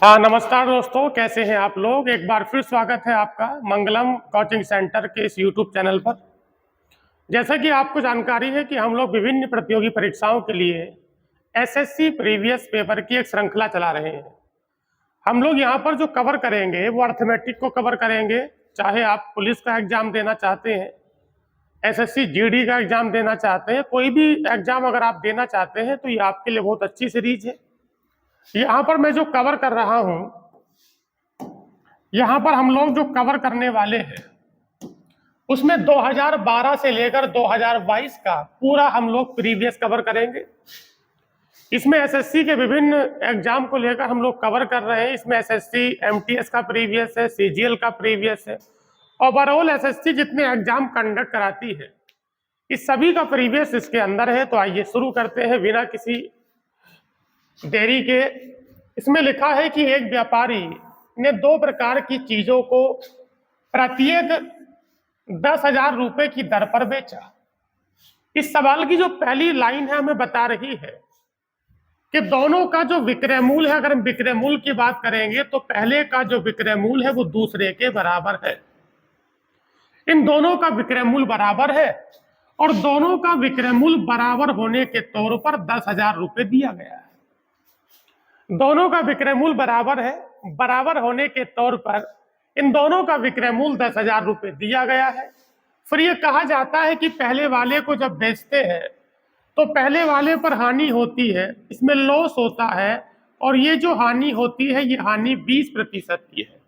हाँ, नमस्कार दोस्तों, कैसे हैं आप लोग। एक बार फिर स्वागत है आपका मंगलम कोचिंग सेंटर के इस यूट्यूब चैनल पर। जैसा कि आपको जानकारी है कि हम लोग विभिन्न प्रतियोगी परीक्षाओं के लिए एसएससी प्रीवियस पेपर की एक श्रृंखला चला रहे हैं। हम लोग यहाँ पर जो कवर करेंगे वो अर्थमेटिक को कवर करेंगे। चाहे आप पुलिस का एग्जाम देना चाहते हैं, एसएससी जीडी का एग्जाम देना चाहते हैं, कोई भी एग्जाम अगर आप देना चाहते हैं तो ये आपके लिए बहुत अच्छी सीरीज है। यहाँ पर मैं जो कवर कर रहा हूँ, यहाँ पर हम लोग जो कवर करने वाले हैं उसमें 2012 से लेकर 2022 का पूरा हम लोग प्रीवियस कवर करेंगे। इसमें एसएससी के विभिन्न एग्जाम को लेकर हम लोग कवर कर रहे हैं। इसमें एसएससी एमटीएस का प्रीवियस है, सीजीएल का प्रीवियस है, ओवरऑल एसएससी जितने एग्जाम कंडक्ट कराती है इस सभी का प्रीवियस इसके अंदर है। तो आइए शुरू करते हैं बिना किसी देरी के। इसमें लिखा है कि एक व्यापारी ने 2 प्रकार की चीजों को प्रत्येक 10,000 रुपए की दर पर बेचा। इस सवाल की जो पहली लाइन है हमें बता रही है कि दोनों का जो विक्रय मूल्य है, अगर हम विक्रय मूल्य की बात करेंगे तो पहले का जो विक्रय मूल्य है वो दूसरे के बराबर है। इन दोनों का विक्रय मूल्य बराबर है और दोनों का विक्रय मूल्य बराबर होने के तौर पर 10,000 रुपए दिया गया है। दोनों का विक्रय मूल्य बराबर है, बराबर होने के तौर पर इन दोनों का विक्रय मूल्य 10,000 रुपए दिया गया है। फिर यह कहा जाता है कि पहले वाले को जब बेचते हैं तो पहले वाले पर हानि होती है, इसमें लॉस होता है, और ये जो हानि होती है ये हानि 20% की है।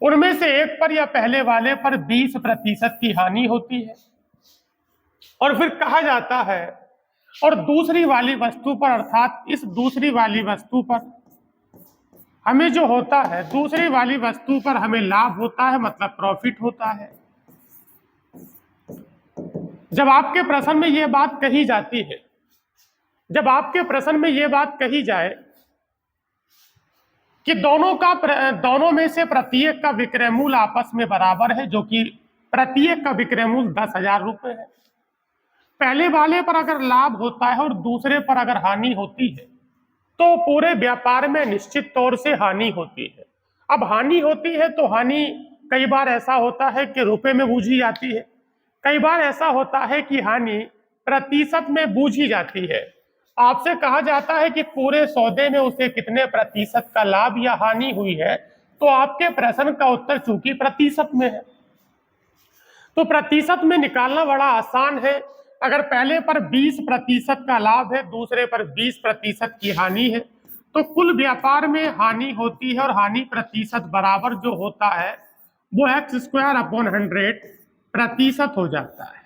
उनमें से एक पर या पहले वाले पर 20% की हानि होती है। और फिर कहा जाता है और दूसरी वाली वस्तु पर, अर्थात इस दूसरी वाली वस्तु पर हमें जो होता है, दूसरी वाली वस्तु पर हमें लाभ होता है, मतलब प्रॉफिट होता है। जब आपके प्रश्न में यह बात कही जाती है, जब आपके प्रश्न में यह बात कही जाए कि दोनों में से प्रत्येक का विक्रय मूल्य आपस में बराबर है, जो कि प्रत्येक का विक्रय मूल्य 10,000 रुपए है। पहले वाले पर अगर लाभ होता है और दूसरे पर अगर हानि होती है तो पूरे व्यापार में निश्चित तौर से हानि होती है। अब हानि होती है तो हानि कई बार ऐसा होता है कि रुपए में बूझी जाती है, कई बार ऐसा होता है कि हानि प्रतिशत में बूझी जाती है। आपसे कहा जाता है कि पूरे सौदे में उसे कितने प्रतिशत का लाभ या हानि हुई है, तो आपके प्रश्न का उत्तर चूंकि प्रतिशत में है तो प्रतिशत में निकालना बड़ा आसान है। अगर पहले पर 20% का लाभ है, दूसरे पर 20% की हानि है, तो कुल व्यापार में हानि होती है और हानि प्रतिशत बराबर जो होता है वो x² / 100% हो जाता है।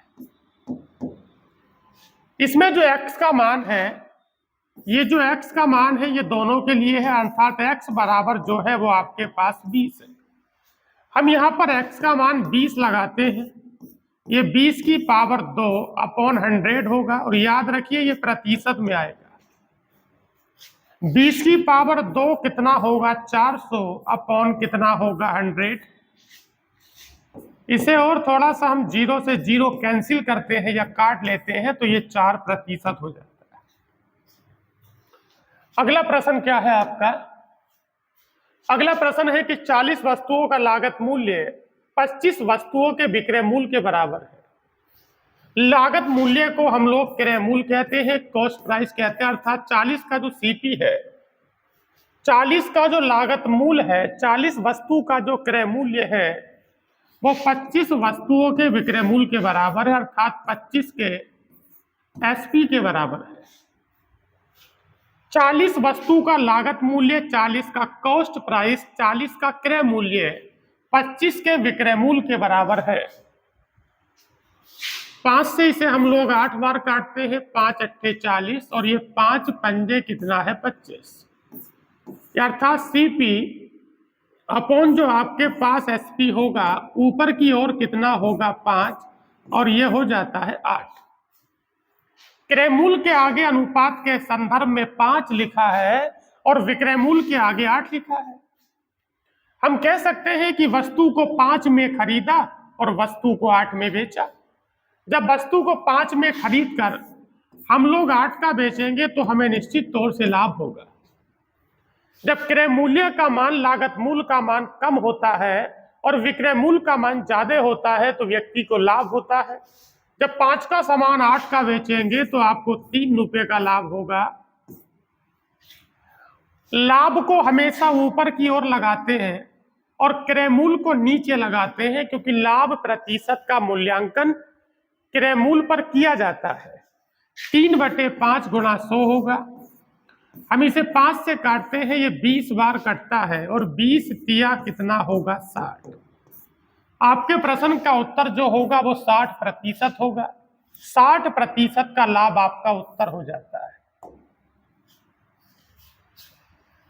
इसमें जो x का मान है, ये जो x का मान है ये दोनों के लिए है, अर्थात x बराबर जो है वो आपके पास 20 है। हम यहाँ पर x का मान 20 लगाते हैं, ये 20 की पावर 2/100 होगा, और याद रखिए ये प्रतिशत में आएगा। 20 की पावर 2 कितना होगा, 400 अपॉन कितना होगा 100। इसे और थोड़ा सा हम 0 से 0 कैंसिल करते हैं या काट लेते हैं तो ये 4% हो जाता है। अगला प्रश्न क्या है आपका? अगला प्रश्न है कि 40 वस्तुओं का लागत मूल्य 25 वस्तुओं के विक्रय मूल्य के बराबर है। लागत मूल्य को हम लोग क्रय मूल्य कहते हैं, कॉस्ट प्राइस कहते हैं, अर्थात 40 का जो सीपी है, 40 का जो लागत मूल्य है, 40 वस्तु का जो क्रय मूल्य है वो 25 वस्तुओं के विक्रय मूल्य के बराबर है, अर्थात 25 के एसपी के बराबर है। 40 वस्तु का लागत मूल्य, 40 का कॉस्ट प्राइस, 40 का क्रय मूल्य 25 के विक्रय मूल्य के बराबर है। 5 से इसे हम लोग 8 बार काटते हैं, 5 अट्ठे 40, और ये 5 पंजे कितना है 25, अर्थात सीपी अपॉन जो आपके पास एसपी होगा ऊपर की ओर कितना होगा 5, और ये हो जाता है 8। क्रय मूल्य के आगे अनुपात के संदर्भ में 5 लिखा है और विक्रय मूल्य के आगे 8 लिखा है। हम कह सकते हैं कि वस्तु को 5 में खरीदा और वस्तु को 8 में बेचा। जब वस्तु को 5 में खरीद कर हम लोग 8 का बेचेंगे तो हमें निश्चित तौर से लाभ होगा। जब क्रय मूल्य का मान लागत मूल्य का मान कम होता है और विक्रय मूल्य का मान ज्यादा होता है तो व्यक्ति को लाभ होता है। जब 5 का सामान 8 का बेचेंगे तो आपको 3 रुपए का लाभ होगा। लाभ को हमेशा ऊपर की ओर लगाते हैं और क्रय मूल्य को नीचे लगाते हैं, क्योंकि लाभ प्रतिशत का मूल्यांकन क्रय मूल्य पर किया जाता है। 3/5 गुणा 100 होगा। हम इसे 5 से काटते हैं, ये 20 बार कटता है और 20 तिया कितना होगा 60। आपके प्रश्न का उत्तर जो होगा वो 60% होगा। 60% का लाभ आपका उत्तर हो जाता है।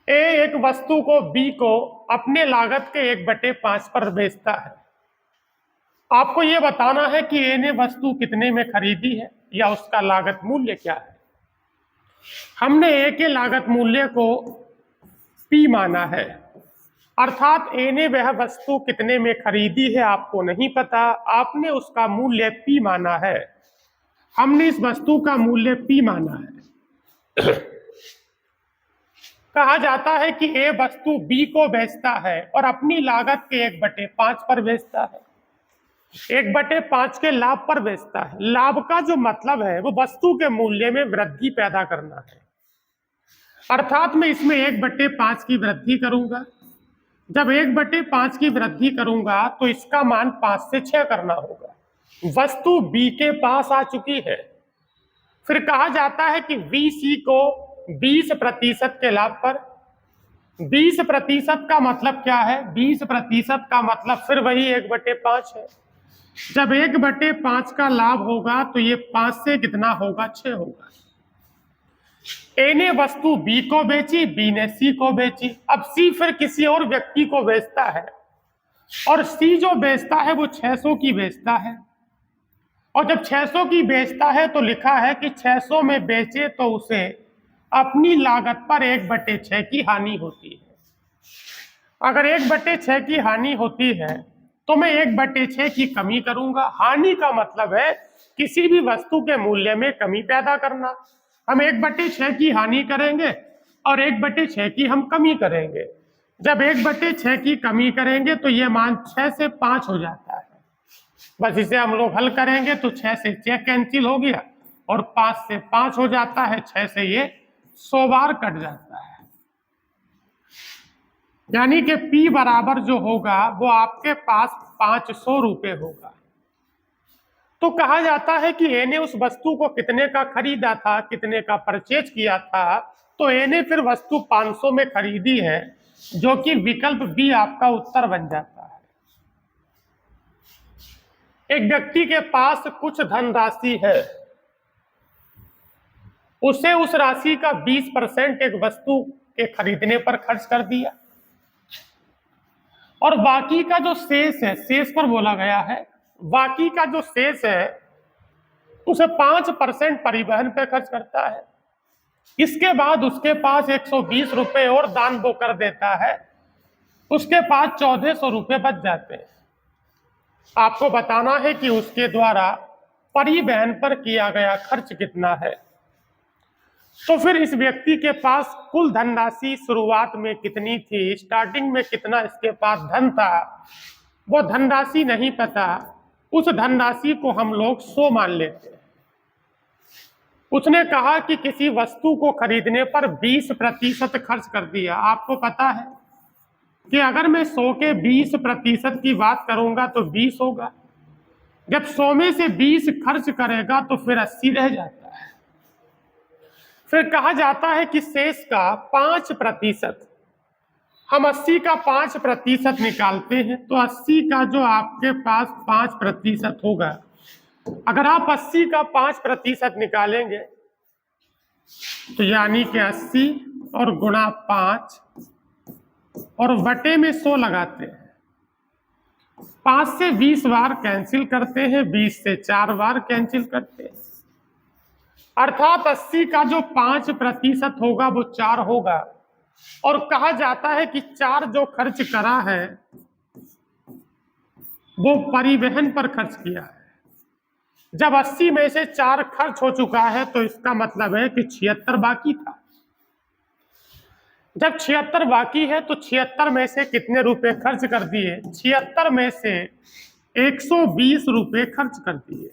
ए एक वस्तु को बी को अपने लागत के 1/5 पर बेचता है। आपको यह बताना है कि ए ने वस्तु कितने में खरीदी है या उसका लागत मूल्य क्या है। हमने ए के लागत मूल्य को पी माना है, अर्थात ए ने वह वस्तु कितने में खरीदी है आपको नहीं पता, आपने उसका मूल्य पी माना है। हमने इस वस्तु का मूल्य पी माना है। कहा जाता है कि ए वस्तु बी को बेचता है और अपनी लागत के 1/5 पर बेचता है, 1/5 के लाभ पर बेचता है। लाभ का जो मतलब है वो वस्तु के मूल्य में वृद्धि पैदा करना है, अर्थात मैं इसमें 1/5 की वृद्धि करूंगा। जब 1/5 की वृद्धि करूंगा तो इसका मान 5 से 6 करना होगा। वस्तु बी के पास आ चुकी है। फिर कहा जाता है कि वीसी को 20% के लाभ पर। 20% का मतलब क्या है? 20% का मतलब फिर वही 1/5 है। जब 1/5 का लाभ होगा तो ये 5 से कितना होगा? 6 होगा। ए ने वस्तु बी को बेची, बी ने सी को बेची। अब सी फिर किसी और व्यक्ति को बेचता है और सी जो बेचता है वो 600 की बेचता है। और जब 600 की बेचता है तो लिखा है कि 600 में बेचे तो उसे अपनी लागत पर 1/6 की हानि होती है। अगर 1/6 की हानि होती है तो मैं 1/6 की कमी करूंगा। हानि का मतलब है किसी भी वस्तु के मूल्य में कमी पैदा करना। हम 1/6 की हानि करेंगे और 1/6 की हम कमी करेंगे। जब 1/6 की कमी करेंगे तो ये मान 6 से 5 हो जाता है। बस इसे हम लोग हल करेंगे तो 6 से 6 कैंसिल हो गया और 5 से 5 हो जाता है। 6 से ये 100 बार कट जाता है, यानी कि P बराबर जो होगा वो आपके पास 500 रुपए होगा। तो कहा जाता है कि ए ने उस वस्तु को कितने का खरीदा था, कितने का परचेज किया था। तो ए ने फिर वस्तु 500 में खरीदी है, जो कि विकल्प बी आपका उत्तर बन जाता है। एक व्यक्ति के पास कुछ धनराशि है, उसे उस राशि का 20% एक वस्तु के खरीदने पर खर्च कर दिया और बाकी का जो शेष है, शेष पर बोला गया है, बाकी का जो शेष है उसे 5% परिवहन पे खर्च करता है। इसके बाद उसके पास 120 रुपए और दान वो कर देता है, उसके पास 1400 रुपए बच जाते हैं। आपको बताना है कि उसके द्वारा परिवहन पर किया गया खर्च कितना है। तो फिर इस व्यक्ति के पास कुल धनराशि शुरुआत में कितनी थी, स्टार्टिंग में कितना इसके पास धन था, वो धनराशि नहीं पता। उस धनराशि को हम लोग 100 मान लेते हैं। उसने कहा कि किसी वस्तु को खरीदने पर 20% खर्च कर दिया। आपको पता है कि अगर मैं 100 के 20% की बात करूंगा तो 20 होगा। जब 100 में से 20 खर्च करेगा तो फिर 80 रह जाता है। फिर कहा जाता है कि शेष का 5%, हम 80 का 5% निकालते हैं तो 80 का जो आपके पास 5% होगा, अगर आप 80 का 5% निकालेंगे तो यानी कि 80 और गुणा 5 और बटे में 100 लगाते हैं। 5 से 20 बार कैंसिल करते हैं, 20 से 4 बार कैंसिल करते हैं, अर्थात 80 का जो 5% होगा वो 4 होगा। और कहा जाता है कि 4 जो खर्च करा है वो परिवहन पर खर्च किया है। जब 80 में से 4 खर्च हो चुका है तो इसका मतलब है कि 76 बाकी था। जब 76 बाकी है तो 76 में से कितने रुपए खर्च कर दिए? 76 में से 120 रुपए खर्च कर दिए।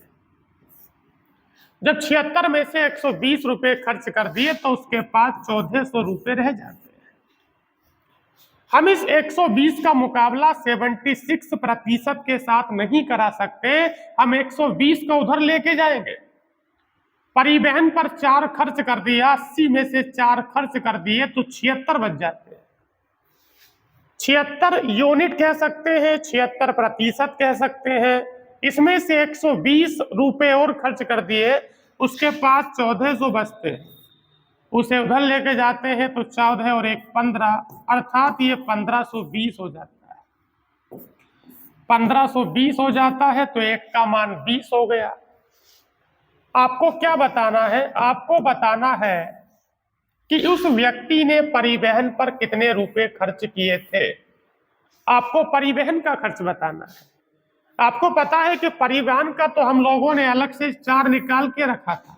जब 76 में से 120 रुपए खर्च कर दिए तो उसके पास 1400 रुपए रह जाते हैं। हम इस 120 का मुकाबला 76% के साथ नहीं करा सकते। हम 120 को उधर लेके जाएंगे। परिवहन पर 4 खर्च कर दिया, 80 में से 4 खर्च कर दिए तो 76 बच जाते हैं। 76 यूनिट कह सकते हैं, 76% कह सकते हैं। इसमें से 120 रुपए और खर्च कर दिए, उसके पास 1400 बचते हैं। उसे उधर लेके जाते हैं तो 14 और 1 15, अर्थात ये 1520 हो जाता है। 1520 हो जाता है तो 1 का मान 20 हो गया। आपको क्या बताना है? आपको बताना है कि उस व्यक्ति ने परिवहन पर कितने रुपए खर्च किए थे। आपको परिवहन का खर्च बताना है। आपको पता है कि परिवहन का तो हम लोगों ने अलग से 4 निकाल के रखा था।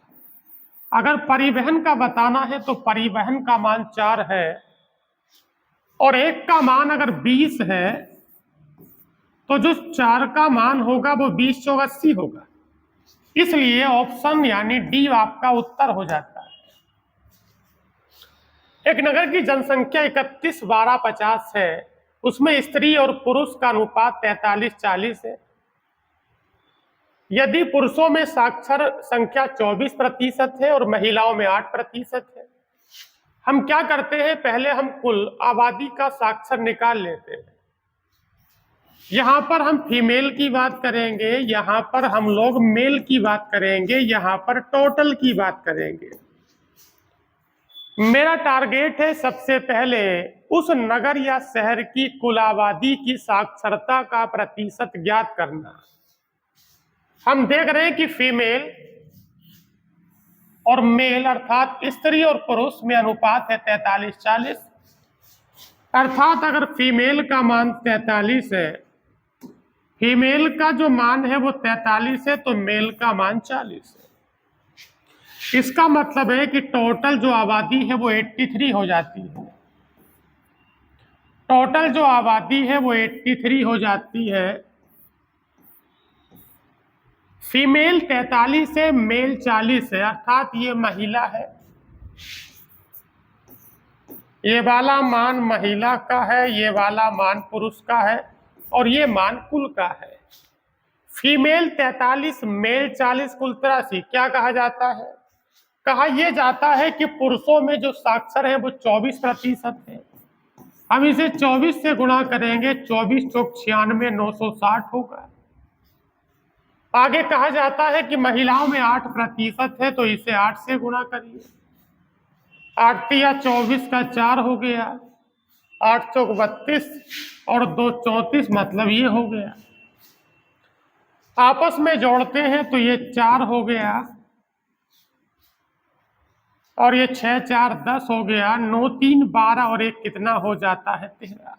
अगर परिवहन का बताना है तो परिवहन का मान 4 है और 1 का मान अगर 20 है तो जो 4 का मान होगा वो 20 चौक 80 होगा। इसलिए ऑप्शन यानी डी आपका उत्तर हो जाता है। एक नगर की जनसंख्या 31 12 50 है, उसमें स्त्री और पुरुष का अनुपात 43 40 है। यदि पुरुषों में साक्षर संख्या 24% है और महिलाओं में 8% है। हम क्या करते हैं, पहले हम कुल आबादी का साक्षर निकाल लेते हैं। यहां पर हम फीमेल की बात करेंगे, यहां पर हम लोग मेल की बात करेंगे, यहां पर टोटल की बात करेंगे। मेरा टारगेट है सबसे पहले उस नगर या शहर की कुल आबादी की साक्षरता का प्रतिशत ज्ञात करना। हम देख रहे हैं कि फीमेल और मेल अर्थात स्त्री और पुरुष में अनुपात है 43 40। अर्थात अगर फीमेल का मान 43 है, फीमेल का जो मान है वो 43 है तो मेल का मान 40 है। इसका मतलब है कि टोटल जो आबादी है वो 83 हो जाती है। टोटल जो आबादी है वो 83 हो जाती है। फीमेल 43 है, मेल 40 है, अर्थात ये महिला है। ये वाला मान महिला का है, ये वाला मान पुरुष का है और ये मान कुल का है। फीमेल 43, मेल 40, कुल 83। क्या कहा जाता है? कहा यह जाता है कि पुरुषों में जो साक्षर है वो 24% है। हम इसे 24 से गुणा करेंगे, 24 चौक 96 960 होगा। आगे कहा जाता है कि महिलाओं में 8% है तो इसे 8 से गुणा करिए। 8 या 24 का 4 हो गया, 8 चौक 32 और 2 34, मतलब ये हो गया। आपस में जोड़ते हैं तो ये 4 हो गया और ये 6 4 10 हो गया, 9 3 12 और 1 कितना हो जाता है 13।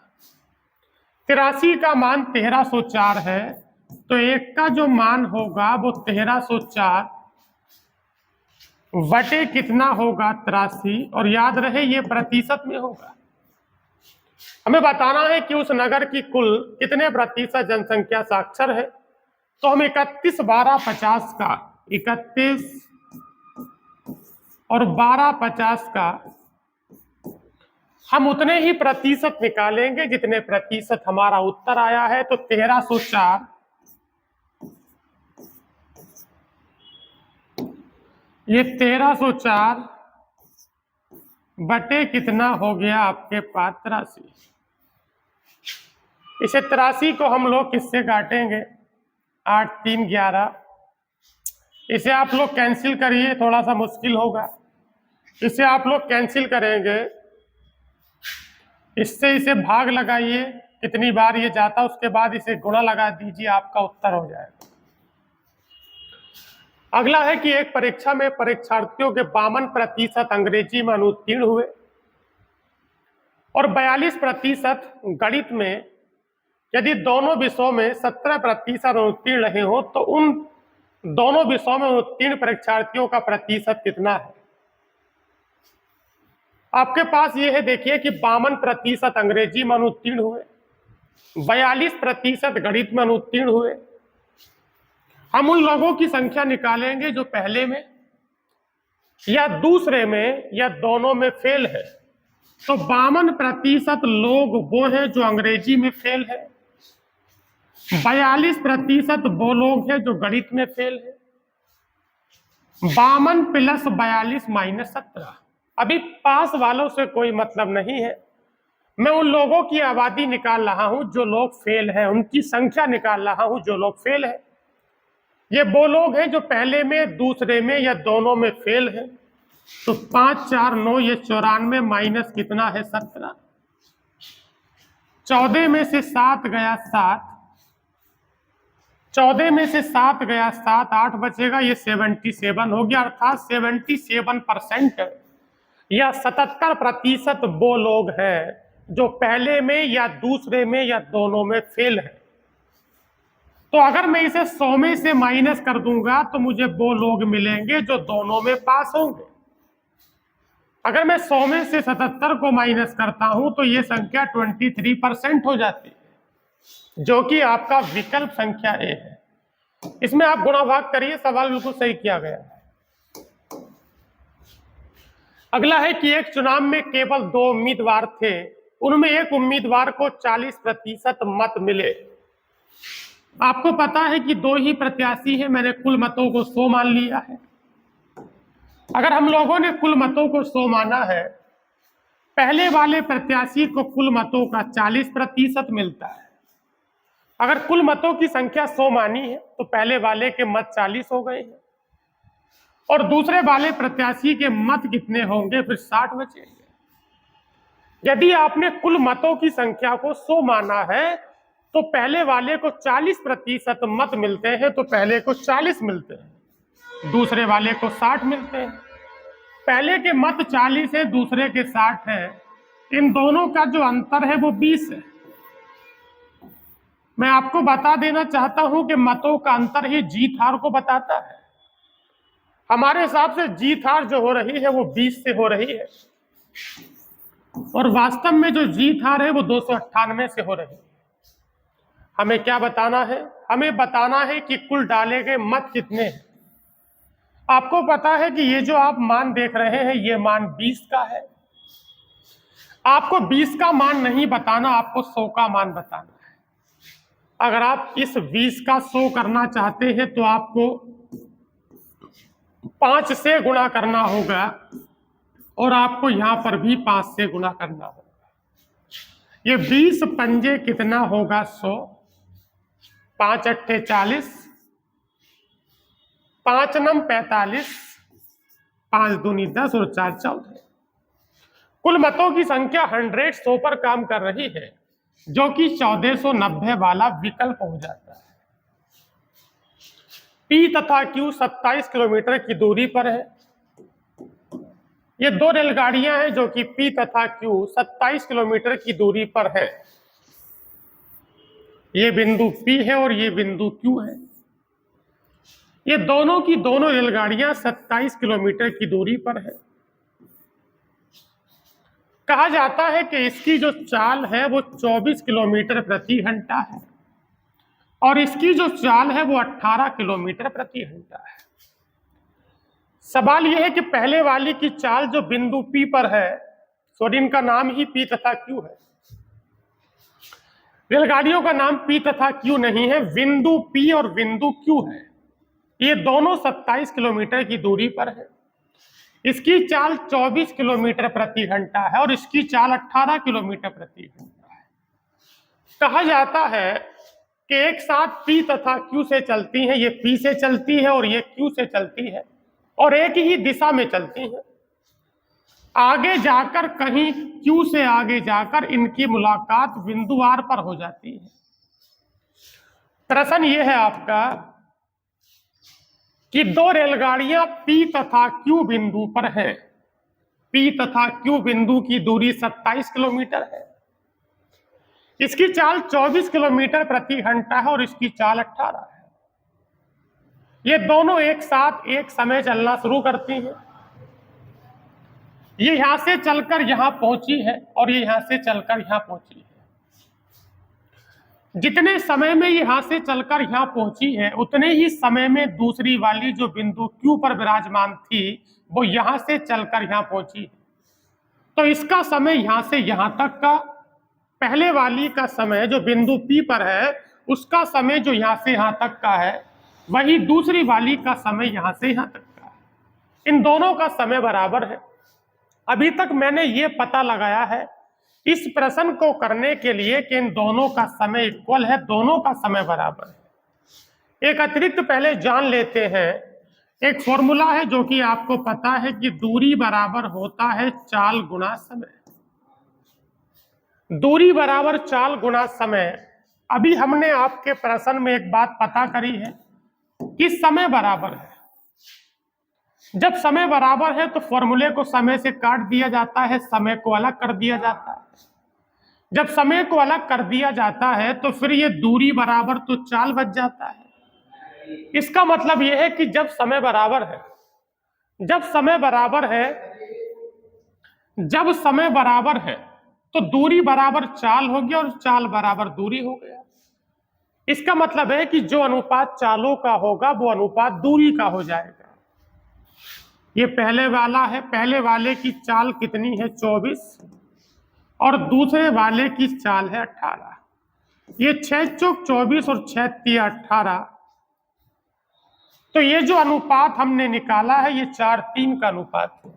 83 का मान 1304 है तो 1 का जो मान होगा वो 1304 बटे कितना होगा 83, और याद रहे ये प्रतिशत में होगा। हमें बताना है कि उस नगर की कुल कितने प्रतिशत जनसंख्या साक्षर है। तो हम 31 12 50 का 31 और 12 50 का हम उतने ही प्रतिशत निकालेंगे जितने प्रतिशत हमारा उत्तर आया है। तो 1304 ये 1304 बटे कितना हो गया आपके पास 83। इसे 83 को हम लोग किससे काटेंगे? 8 3 11। इसे आप लोग कैंसिल करिए, थोड़ा सा मुश्किल होगा। इसे आप लोग कैंसिल करेंगे, इससे इसे भाग लगाइए, कितनी बार ये जाता उसके बाद इसे गुणा लगा दीजिए, आपका उत्तर हो जाएगा। अगला है कि एक परीक्षा में परीक्षार्थियों के 52% अंग्रेजी में अनुत्तीर्ण हुए और 42% गणित में। यदि दोनों विषयों में 17% अनुत्तीर्ण रहे हो तो उन दोनों विषयों में उत्तीर्ण परीक्षार्थियों का प्रतिशत कितना है? आपके पास ये है, देखिए कि 52% अंग्रेजी में अनुत्तीर्ण हुए, 42% गणित में अनुत्तीर्ण हुए। हम उन लोगों की संख्या निकालेंगे जो पहले में या दूसरे में या दोनों में फेल है। तो 52% लोग वो हैं जो अंग्रेजी में फेल है, 42% वो लोग हैं जो गणित में फेल है। 52 + 42 - 17। अभी पास वालों से कोई मतलब नहीं है, मैं उन लोगों की आबादी निकाल रहा हूं जो लोग फेल हैं, उनकी संख्या निकाल रहा हूं जो लोग फेल हैं। ये वो लोग हैं जो पहले में, दूसरे में या दोनों में फेल है। तो 5 4 9, ये 94 माइनस कितना है 17। 14 में से 7 गया 7, 14 में से 7 गया 7, 8 बचेगा, ये 77 हो गया। अर्थात 77% या 77% वो लोग हैं जो पहले में या दूसरे में या दोनों में फेल है। तो अगर मैं इसे 100 में से माइनस कर दूंगा तो मुझे वो लोग मिलेंगे जो दोनों में पास होंगे। अगर मैं 100 में से 77 को माइनस करता हूं तो ये संख्या 23% हो जाती है, जो कि आपका विकल्प संख्या ए है। इसमें आप गुणा भाग करिए, सवाल बिल्कुल सही किया गया है। अगला है कि एक चुनाव में केवल 2 उम्मीदवार थे, उनमें एक उम्मीदवार को 40% मत मिले। आपको पता है कि 2 ही प्रत्याशी हैं, मैंने कुल मतों को 100 मान लिया है। अगर हम लोगों ने कुल मतों को 100 माना है, पहले वाले प्रत्याशी को कुल मतों का 40% मिलता है। अगर कुल मतों की संख्या 100 मानी है तो पहले वाले के मत 40 हो गए हैं, और दूसरे वाले प्रत्याशी के मत कितने होंगे, फिर 60 बचेंगे। यदि आपने कुल मतों की संख्या को 100 माना है तो पहले वाले को 40% मत मिलते हैं, तो पहले को 40 मिलते हैं, दूसरे वाले को 60 मिलते हैं। पहले के मत 40 है, दूसरे के 60 है, इन दोनों का जो अंतर है वो 20 है। मैं आपको बता देना चाहता हूं कि मतों का अंतर ही जीत हार को बताता है। हमारे हिसाब से जीत हार जो हो रही है वो 20 से हो रही है, और वास्तव में जो जीत हार है वो 298 से हो रही है। हमें क्या बताना है? हमें बताना है कि कुल डाले गए मत कितने हैं। आपको पता है कि ये जो आप मान देख रहे हैं ये मान 20 का है। आपको 20 का मान नहीं बताना, आपको 100 का मान बताना है। अगर आप इस 20 का 100 करना चाहते हैं तो आपको 5 से गुणा करना होगा, और आपको यहां पर भी 5 से गुणा करना होगा। ये 20 पंजे कितना होगा 100, 5 अट्ठे 40, 5 नम 45, 5 दूनी 10 और 4 14। कुल मतों की संख्या 100 पर काम कर रही है, जो कि 1490 वाला विकल्प हो जाता है। पी तथा क्यू 27 किलोमीटर की दूरी पर है। ये 2 रेलगाड़ियां हैं जो कि पी तथा क्यू 27 किलोमीटर की दूरी पर है। ये बिंदु पी है और ये बिंदु क्यू है। ये दोनों की दोनों रेलगाड़ियां 27 किलोमीटर की दूरी पर है। कहा जाता है कि इसकी जो चाल है वो 24 किलोमीटर प्रति घंटा है, और इसकी जो चाल है वो 18 किलोमीटर प्रति घंटा है। सवाल यह है कि पहले वाली की चाल जो बिंदु P पर है, सॉरी इनका नाम ही P तथा Q है, रेलगाड़ियों का नाम P तथा Q नहीं है, बिंदु P और बिंदु Q है। ये दोनों 27 किलोमीटर की दूरी पर है। इसकी चाल 24 किलोमीटर प्रति घंटा है और इसकी चाल 18 किलोमीटर प्रति घंटा है। कहा जाता है कि एक साथ P तथा Q से चलती हैं, ये P से चलती है और ये Q से चलती है, और एक ही दिशा में चलती हैं। आगे जाकर कहीं Q से आगे जाकर इनकी मुलाकात बिंदु R पर हो जाती है। प्रश्न ये है आपका कि 2 रेलगाड़ियां P तथा Q बिंदु पर हैं। P तथा Q बिंदु की दूरी 27 किलोमीटर है। इसकी चाल 24 किलोमीटर प्रति घंटा है और इसकी चाल 18 है। ये दोनों एक साथ एक समय चलना शुरू करती हैं। ये यहां से चलकर यहां पहुंची है और ये यहां से चलकर यहां पहुंची है। जितने समय में यहां से चलकर यहां पहुंची है उतने ही समय में दूसरी वाली जो बिंदु Q पर विराजमान थी वो यहां से चलकर यहां पहुंची है। तो इसका समय यहां से यहां तक का, पहले वाली का समय जो बिंदु P पर है उसका समय जो यहां से यहां तक का है, वही दूसरी वाली का समय यहां से यहां तक का है। इन दोनों का समय बराबर है। अभी तक मैंने ये पता लगाया है इस प्रश्न को करने के लिए कि इन दोनों का समय इक्वल है, दोनों का समय बराबर है। एक अतिरिक्त पहले जान लेते हैं, एक फॉर्मूला है जो कि आपको पता है कि दूरी बराबर होता है चाल गुणा समय। दूरी बराबर चाल गुणा समय। अभी हमने आपके प्रश्न में एक बात पता करी है कि समय बराबर है। जब समय बराबर है तो फॉर्मूले को समय से काट दिया जाता है, समय को अलग कर दिया जाता है। जब समय को अलग कर दिया जाता है तो फिर ये दूरी बराबर तो चाल बच जाता है। इसका मतलब यह है कि जब समय बराबर है, जब समय बराबर है, जब समय बराबर है तो दूरी बराबर चाल होगी और चाल बराबर दूरी हो गया। इसका मतलब है कि जो अनुपात चालों का होगा वो अनुपात दूरी का हो जाएगा। ये पहले वाला है, पहले वाले की चाल कितनी है 24 और दूसरे वाले की चाल है 18। ये 6 चौक 24 और 6 तिया 18। तो ये जो अनुपात हमने निकाला है ये 4:3 का अनुपात है।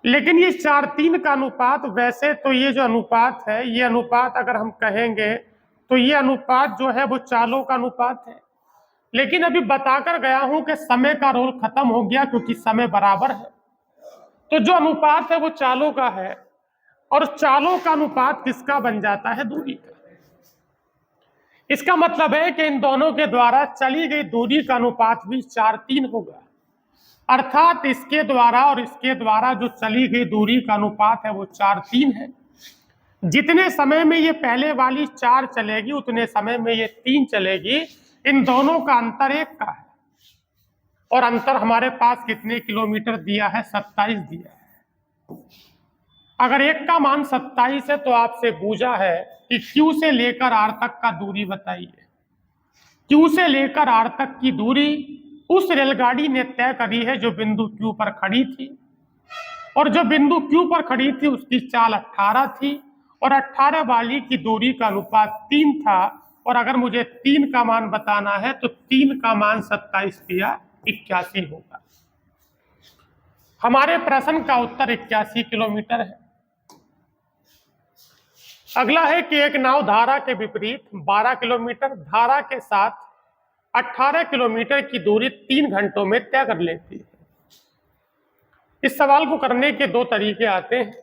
लेकिन ये 4:3 का अनुपात, वैसे तो ये जो अनुपात है, ये अनुपात अगर हम कहेंगे तो ये अनुपात जो है वो चालों का अनुपात है। लेकिन अभी बताकर गया हूं कि समय का रोल खत्म हो गया क्योंकि समय बराबर है। तो जो अनुपात है वो चालों का है और चालों का अनुपात किसका बन जाता है? दूरी का। इसका मतलब है कि इन दोनों के द्वारा चली गई दूरी का अनुपात भी 4:3 होगा। अर्थात इसके द्वारा और इसके द्वारा जो चली गई दूरी का अनुपात है वो 4:3 है। जितने समय में ये पहले वाली 4 चलेगी उतने समय में ये 3 चलेगी। इन दोनों का अंतर 1 का है और अंतर हमारे पास कितने किलोमीटर दिया है? 27 दिया है। अगर 1 का मान 27 है तो आपसे पूछा है कि Q से लेकर R तक का दूरी बताइए। Q से लेकर R तक की दूरी उस रेलगाड़ी ने तय करी है जो बिंदु Q पर खड़ी थी, और जो बिंदु Q पर खड़ी थी उसकी चाल 18 थी और 18 वाली की दूरी का अनुपात 3 था। और अगर मुझे 3 का मान बताना है तो 3 का मान 27 या 81 होगा। हमारे प्रश्न का उत्तर 81 किलोमीटर है। अगला है कि एक नाव धारा के विपरीत 12 किलोमीटर, धारा के साथ 18 किलोमीटर की दूरी 3 घंटों में तय कर लेती है। इस सवाल को करने के 2 तरीके आते हैं।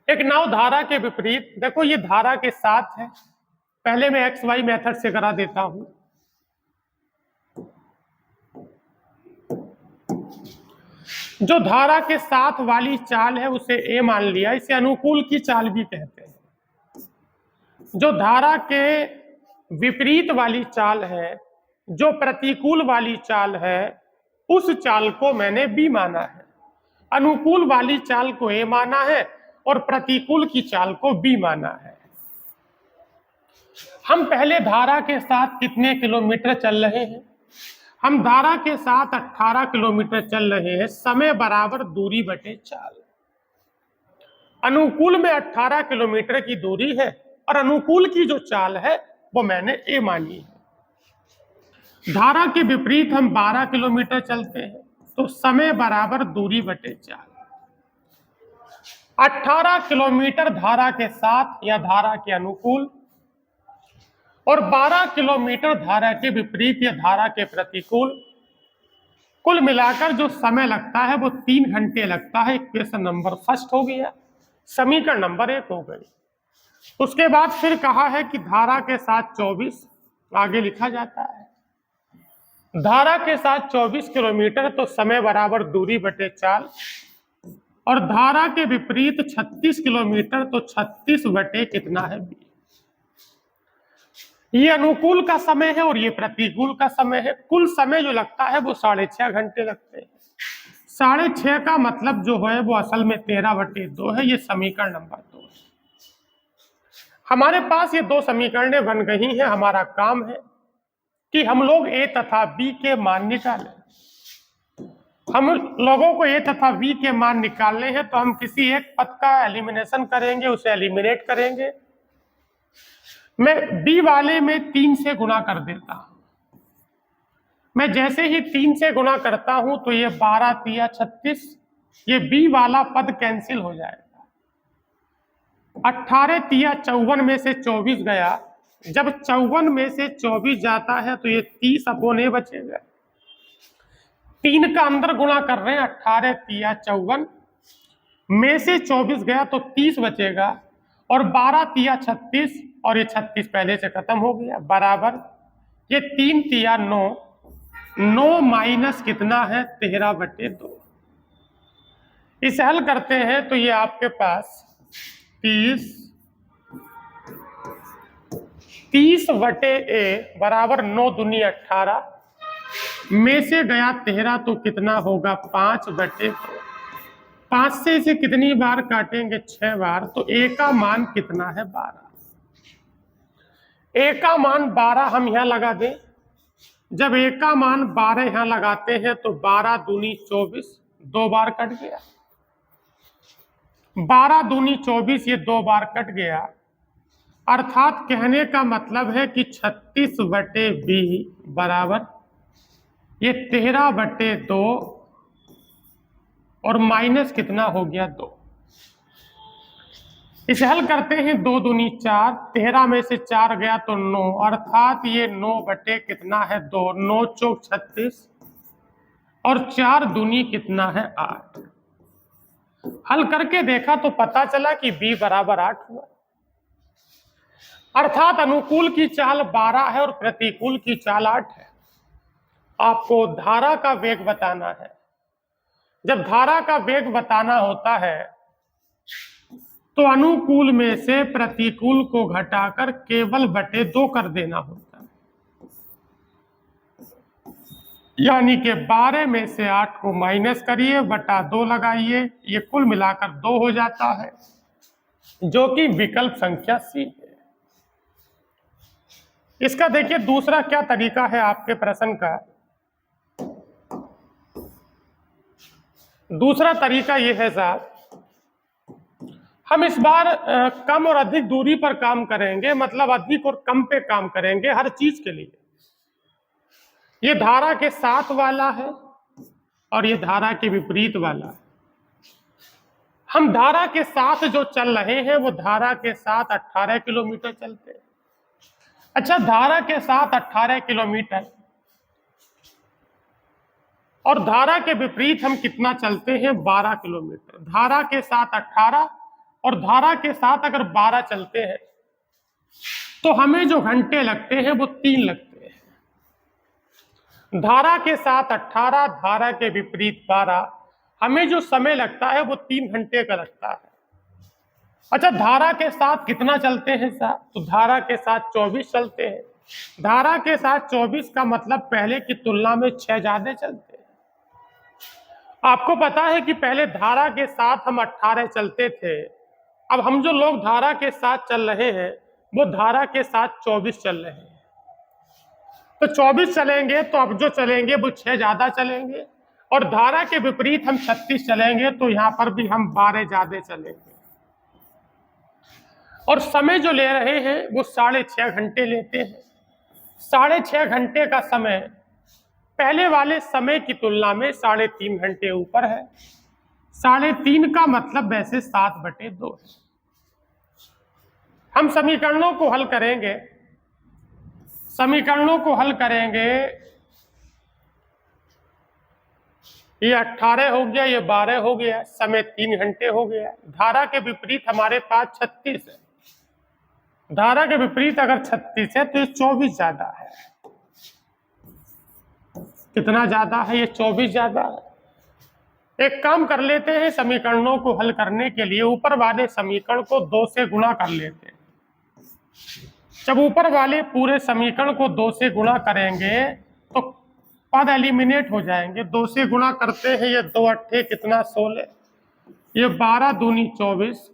एक नाव धारा के विपरीत, देखो ये धारा के साथ है, पहले मैं XY मेथड से करा देता हूं। जो धारा के साथ वाली चाल है उसे A मान लिया, इसे अनुकूल की चाल भी कहते हैं। जो धारा के विपरीत वाली चाल है, जो प्रतिकूल वाली चाल है, उस चाल को मैंने B माना है। अनुकूल वाली चाल को A माना है और प्रतिकूल की चाल को B माना है। हम पहले धारा के साथ कितने किलोमीटर चल रहे हैं? हम धारा के साथ 18 किलोमीटर चल रहे हैं। समय बराबर दूरी बटे चाल। अनुकूल में 18 किलोमीटर की दूरी है और अनुकूल की जो चाल है वो मैंने A मानी है। धारा के विपरीत हम 12 किलोमीटर चलते हैं तो समय बराबर दूरी बटे चाल। 18 किलोमीटर धारा के साथ या धारा के अनुकूल और 12 किलोमीटर धारा के विपरीत या धारा के प्रतिकूल। कुल मिलाकर जो समय लगता है वो 3 घंटे लगता है। इक्वेशन नंबर फर्स्ट हो गया, समीकरण नंबर 1 हो गई। उसके बाद फिर कहा है कि धारा के साथ 24 आगे लिखा जाता है। धारा के साथ 24 किलोमीटर तो समय बराबर दूरी बटे चाल, और धारा के विपरीत 36 किलोमीटर तो 36 बटे कितना है B। ये अनुकूल का समय है और ये प्रतिकूल का समय है। कुल समय जो लगता है वो 6.5 घंटे लगते हैं। 6.5 का मतलब जो है वो असल में 13/2 है। ये समीकरण नंबर 2 है। हमारे पास ये दो समीकरणें बन गई हैं। हमारा काम है कि हम लोग ए तथा बी के मान निकालें। हम लोगों को ए तथा बी के मान निकालने हैं तो हम किसी एक पद का एलिमिनेशन करेंगे, उसे एलिमिनेट करेंगे। मैं बी वाले में 3 से गुणा कर देता हूं। मैं जैसे ही 3 से गुणा करता हूं तो ये 12 तिया 36, ये बी वाला पद कैंसिल हो जाएगा। 18 तिया 54 में से 24 गया। जब 54 में से 24 जाता है तो ये 30/a बचेगा। 3 का अंदर गुणा कर रहे हैं, 18 तिया 54 में से 24 गया तो 30 बचेगा, और 12 तिया 36, और ये 36 पहले से खत्म हो गया, बराबर ये 3 तिया 9, 9 माइनस कितना है 13/2। इसे हल करते हैं तो ये आपके पास 30/a बराबर 9 दूनी 18 में से गया 13 तो कितना होगा 5/2। 5 से इसे कितनी बार काटेंगे 6 बार, तो a का मान कितना है 12। a का मान 12 हम यहां लगा दें। जब a का मान 12 यहां लगाते हैं तो 12 दूनी 24, 2 बार कट गया। 12 दूनी 24, ये 2 बार कट गया। अर्थात कहने का मतलब है कि 36/b बराबर ये 13/2 और माइनस कितना हो गया 2। इसे हल करते हैं, 2 दूनी 4, 13 में से 4 गया तो 9, अर्थात ये 9 कितना है 2, 9 चौक 36, और 4 दूनी कितना है 8। हल करके देखा तो पता चला कि b बराबर 8 हुआ। अर्थात अनुकूल की चाल 12 है और प्रतिकूल की चाल 8 है। आपको धारा का वेग बताना है। जब धारा का वेग बताना होता है तो अनुकूल में से प्रतिकूल को घटाकर केवल बटे 2 कर देना होता है। यानी कि 12 में से 8 को माइनस करिए, बटा 2 लगाइए, ये कुल मिलाकर 2 हो जाता है, जो कि विकल्प संख्या सी है। इसका देखिए दूसरा क्या तरीका है आपके प्रश्न का। दूसरा तरीका यह है साहब, हम इस बार कम और अधिक दूरी पर काम करेंगे, मतलब अधिक और कम पे काम करेंगे हर चीज के लिए। ये धारा के साथ वाला है और ये धारा के विपरीत वाला है। हम धारा के साथ जो चल रहे हैं वो धारा के साथ 18 किलोमीटर चलते हैं। अच्छा, धारा के साथ 18 किलोमीटर और धारा के विपरीत हम कितना चलते हैं 12 किलोमीटर। धारा के साथ 18 और धारा के साथ अगर 12 चलते हैं तो हमें जो घंटे लगते हैं वो 3 लगते हैं। धारा के साथ 18, धारा के विपरीत 12, हमें जो समय लगता है वो 3 घंटे का लगता है। अच्छा, धारा के साथ कितना चलते हैं साहब, तो धारा के साथ 24 चलते हैं। धारा के साथ 24 का मतलब पहले की तुलना में 6 ज्यादा चलते हैं। आपको पता है कि पहले धारा के साथ हम 18 चलते थे, अब हम जो लोग धारा के साथ चल रहे हैं वो धारा के साथ 24 चल रहे हैं। तो 24 चलेंगे तो अब जो चलेंगे वो 6 ज्यादा चलेंगे, और धारा के विपरीत हम 36 चलेंगे तो यहां पर भी हम 12 ज्यादा चलेंगे। और समय जो ले रहे हैं वो 6.5 घंटे लेते हैं। 6.5 घंटे का समय पहले वाले समय की तुलना में 3.5 घंटे ऊपर है। 3.5 का मतलब वैसे 7/2 है। हम समीकरणों को हल करेंगे। समीकरणों को हल करेंगे, ये 18 हो गया, ये 12 हो गया, समय 3 घंटे हो गया। धारा के विपरीत हमारे पास 36 है। धारा के विपरीत अगर 36 है तो ये 24 ज्यादा है। कितना ज्यादा है, ये 24 ज्यादा है। एक काम कर लेते हैं, समीकरणों को हल करने के लिए ऊपर वाले समीकरण को 2 से गुणा कर लेते हैं। जब ऊपर वाले पूरे समीकरण को 2 से गुणा करेंगे तो पद एलिमिनेट हो जाएंगे, 2 से गुणा करते हैं, ये 2 अट्ठे कितना 16, ये 12 दूनी 24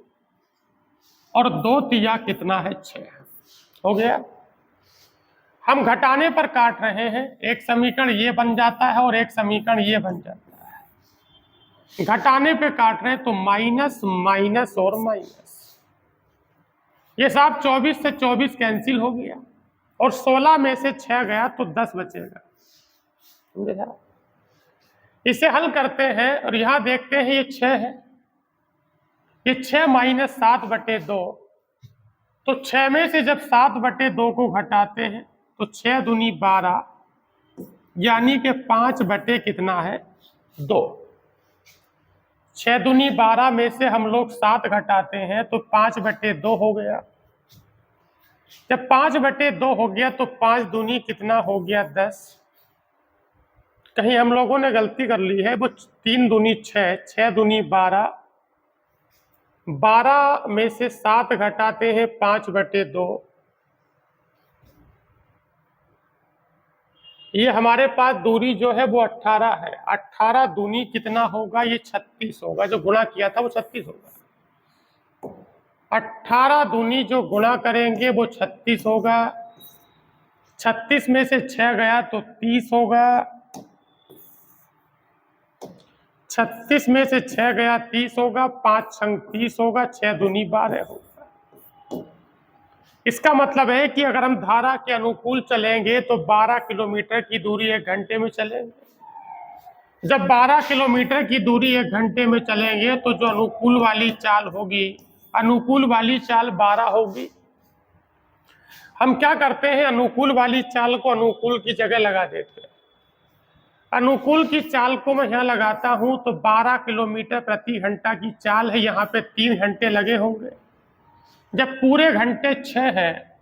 और 2 तिया कितना है 6, हो गया। हम घटाने पर काट रहे हैं, एक समीकरण ये बन जाता है और एक समीकरण ये बन जाता है। घटाने पे काट रहे हैं तो माइनस माइनस और माइनस, ये साहब 24 से 24 कैंसिल हो गया और 16 में से 6 गया तो 10 बचेगा। इसे हल करते हैं और यहां देखते हैं ये 6 है, ये 6 माइनस 7/2, तो 6 में से जब 7/2 को घटाते हैं तो 6 दूनी 12, यानी कि 5 कितना है 2। 6 दूनी 12 में से हम लोग 7 घटाते हैं तो 5/2 हो गया। जब 5/2 हो गया तो 5 दूनी कितना हो गया 10। कहीं हम लोगों ने गलती कर ली है, वो 3 दूनी 6, 6 दूनी 12, 12 में से 7 घटाते हैं 5/2, ये हमारे पास दूरी जो है वो 18 है। 18 दूनी कितना होगा, ये 36 होगा, जो गुणा किया था वो 36 होगा। 18 दूनी जो गुणा करेंगे वो 36 होगा, 36 में से 6 गया तो 30 होगा, 36 में से 6 गया 30 होगा, 5 छंग 30 होगा, 6 दूनी 12 होगा। इसका मतलब है कि अगर हम धारा के अनुकूल चलेंगे तो 12 किलोमीटर की दूरी 1 घंटे में चलेंगे। जब 12 किलोमीटर की दूरी 1 घंटे में चलेंगे तो जो अनुकूल वाली चाल होगी, अनुकूल वाली चाल 12 होगी। हम क्या करते हैं, अनुकूल वाली चाल को अनुकूल की जगह लगा देते हैं। अनुकूल की चाल को मैं यहाँ लगाता हूं तो 12 किलोमीटर प्रति घंटा की चाल है, यहाँ पे 3 घंटे लगे होंगे। जब पूरे घंटे 6 है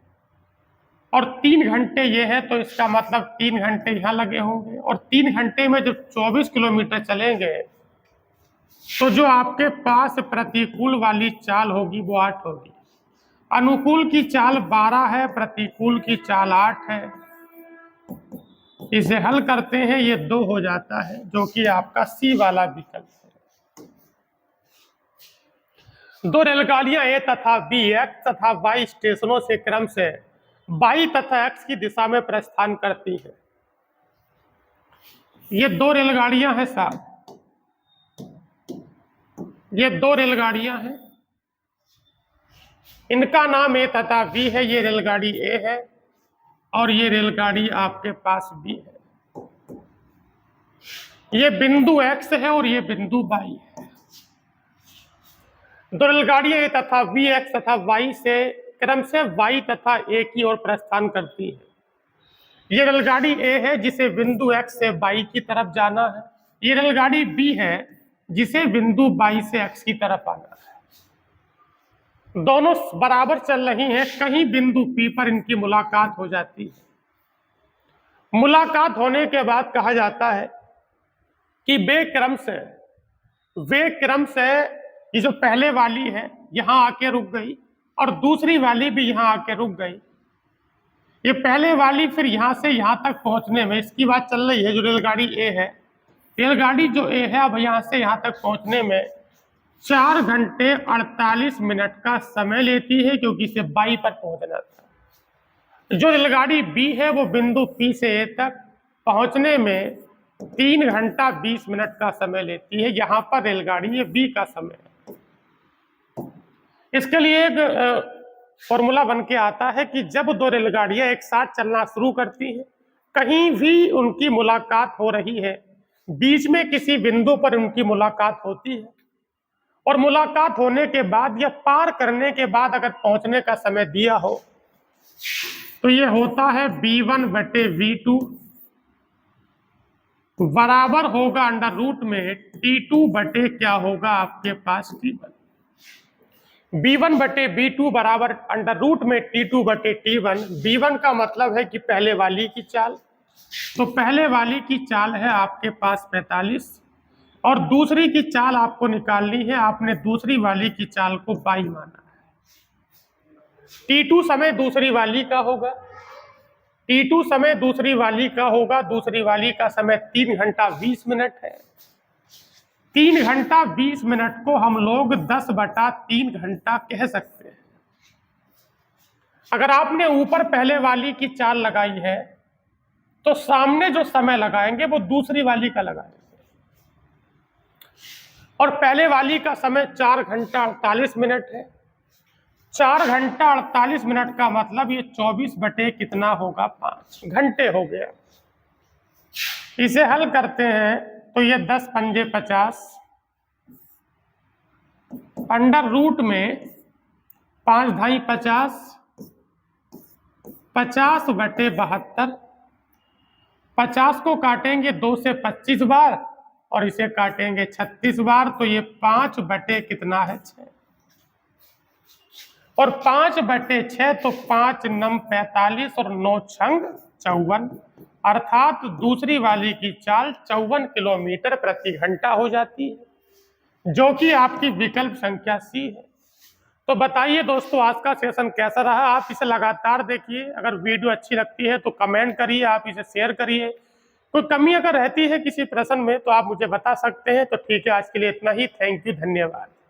और 3 घंटे ये है तो इसका मतलब 3 घंटे यहाँ लगे होंगे, और 3 घंटे में जब 24 किलोमीटर चलेंगे तो जो आपके पास प्रतिकूल वाली चाल होगी वो 8 होगी। अनुकूल की चाल 12 है, प्रतिकूल की चाल 8 है। इसे हल करते हैं, ये 2 हो जाता है, जो कि आपका सी वाला विकल्प है। 2 रेलगाड़ियां ए तथा बी एक्स तथा वाई स्टेशनों से क्रम से वाई तथा एक्स की दिशा में प्रस्थान करती है। ये 2 रेलगाड़ियां हैं साहब, ये 2 रेलगाड़ियां हैं, इनका नाम ए तथा बी है। ये रेलगाड़ी ए है और ये रेलगाड़ी आपके पास बी है। ये बिंदु एक्स है और ये बिंदु वाई है। 2 रेलगाड़ियां ए तथा बी एक्स तथा वाई से क्रम से वाई तथा ए की ओर प्रस्थान करती है। ये रेलगाड़ी ए है जिसे बिंदु एक्स से वाई की तरफ जाना है, ये रेलगाड़ी बी है जिसे बिंदु वाई से एक्स की तरफ आना है। दोनों बराबर चल रही हैं, कहीं बिंदु पी पर इनकी मुलाकात हो जाती है। मुलाकात होने के बाद कहा जाता है कि वे क्रम से ये जो पहले वाली है यहां आके रुक गई और दूसरी वाली भी यहां आके रुक गई। ये पहले वाली फिर यहां से यहां तक पहुंचने में, इसकी बात चल रही है जो रेलगाड़ी ए है, रेलगाड़ी जो ए है अब यहां से यहां तक पहुंचने में 4 घंटे 48 मिनट का समय लेती है, क्योंकि इसे बाई पर पहुंचना था। जो रेलगाड़ी बी है वो बिंदु पी से ए तक पहुंचने में 3 घंटा 20 मिनट का समय लेती है। यहां पर रेलगाड़ी ये बी का समय है। इसके लिए एक फॉर्मूला बन के आता है कि जब 2 रेलगाड़ियां एक साथ चलना शुरू करती हैं, कहीं भी उनकी मुलाकात हो रही है, बीच में किसी बिंदु पर उनकी मुलाकात होती है, और मुलाकात होने के बाद या पार करने के बाद अगर पहुंचने का समय दिया हो तो ये होता है v1/v2 बराबर होगा अंडर रूट में T2 बटे क्या होगा आपके पास T1। v1/v2 बराबर अंडर रूट में T2 बटे T1। v1 का मतलब है कि पहले वाली की चाल, तो पहले वाली की चाल है आपके पास 45 और दूसरी की चाल आपको निकालनी है। आपने दूसरी वाली की चाल को बाई माना है। T2 समय दूसरी वाली का होगा T2 समय दूसरी वाली का होगा, दूसरी वाली का समय 3 घंटा 20 मिनट है। 3 घंटा 20 मिनट को हम लोग 10/3 घंटा कह सकते हैं। अगर आपने ऊपर पहले वाली की चाल लगाई है तो सामने जो समय लगाएंगे वो दूसरी वाली का लगाएंगे, और पहले वाली का समय 4 घंटा 48 मिनट है। 4 घंटा 48 मिनट का मतलब ये 24 बटे कितना होगा, 5 घंटे हो गया। इसे हल करते हैं तो ये 10 पंजे 50, अंडर रूट में 5 ढाई 50, 50 बटे 72, 50 को काटेंगे 2 से 25 बार और इसे काटेंगे 36 बार, तो ये 5 बटे कितना है, 6, और 5 बटे 6 तो 5 नम 45 और 9 छंग 54, अर्थात दूसरी वाली की चाल 54 किलोमीटर प्रति घंटा हो जाती है, जो कि आपकी विकल्प संख्या सी है। तो बताइए दोस्तों, आज का सेशन कैसा रहा? आप इसे लगातार देखिए। अगर वीडियो अच्छी लगती है तो कमेंट करिए, आप इसे शेयर करिए। कोई कमी अगर रहती है किसी प्रश्न में तो आप मुझे बता सकते हैं। तो ठीक है, आज के लिए इतना ही। थैंक यू, धन्यवाद।